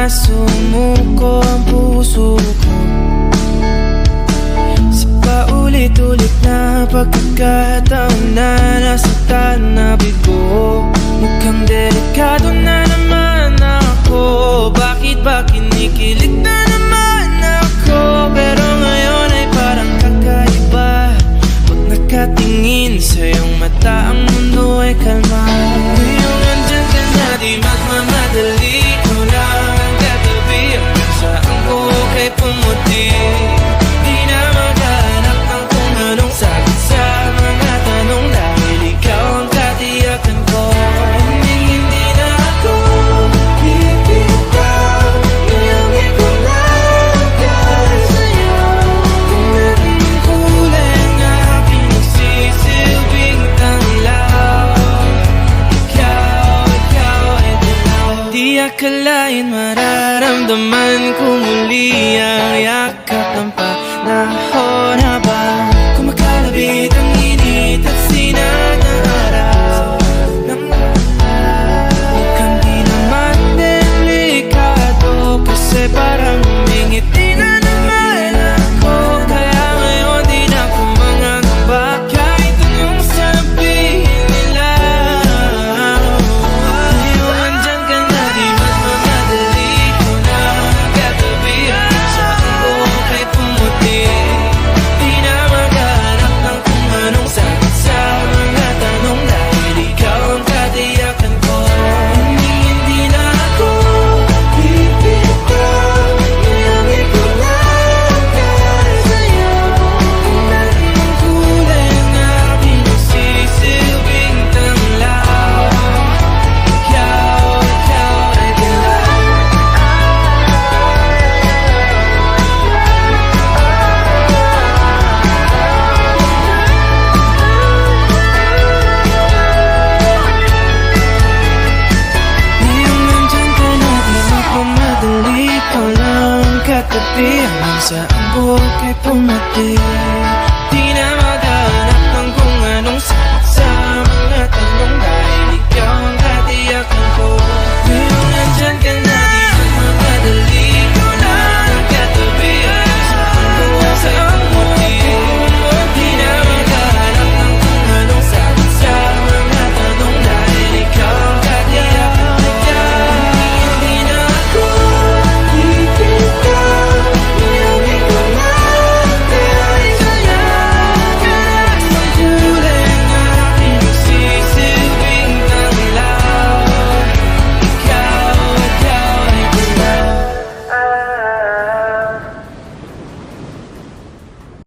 sumuko ang puso ko sa paulit-ulit na pagkakataon na nasaktan na bigo. Mukhang delikado na naman ako. Bakit ba kinikilig na naman ako? Pero ngayon ay parang kakaiba. Pag nakatingin sa iyong mata, ang mundo ay kalma. Ngayong andyan ka na, di magmamadali. Ikaw lang ang katabi hanggang sa ang buhok ay pumuti. Di na maghanap ng kung anong sagot sa mga tanong, dahil ikaw ang katiyakan ko. Hindi na ako bibitaw. Ngayong ikaw lang dahil sa'yo. Kung anong kulay ang aking nagsisilbing tanglaw. Ikaw ay dilaw. Di akalain mararamdaman ko muli ang yakap ng panahon habang kumakalabit ang init at sinag ng araw. Mukhang di naman delikado kasi parang humingiti na naman ako. Kaya ngayon di na ako mangangamba kahit anong sabihin nila. Ngayon andyan ka na, di magmamadali. Ikaw na ang katabi hanggang sa ang buhok ay pumuti. Di na maghanap ng kung anong sagot sa mga tanong, dahil ikaw ang katiyakan ko. Hindi na ako bibitaw. Ngayong ikaw lang dahil sa'yo. Kung anong kulay ang aking nagsisilbing tanglaw. Ikaw ay dilaw. Ngayong nandyan ka na, di magmamadali. Ikaw lang ang katabi hanggang sa ang buhok ay pumati.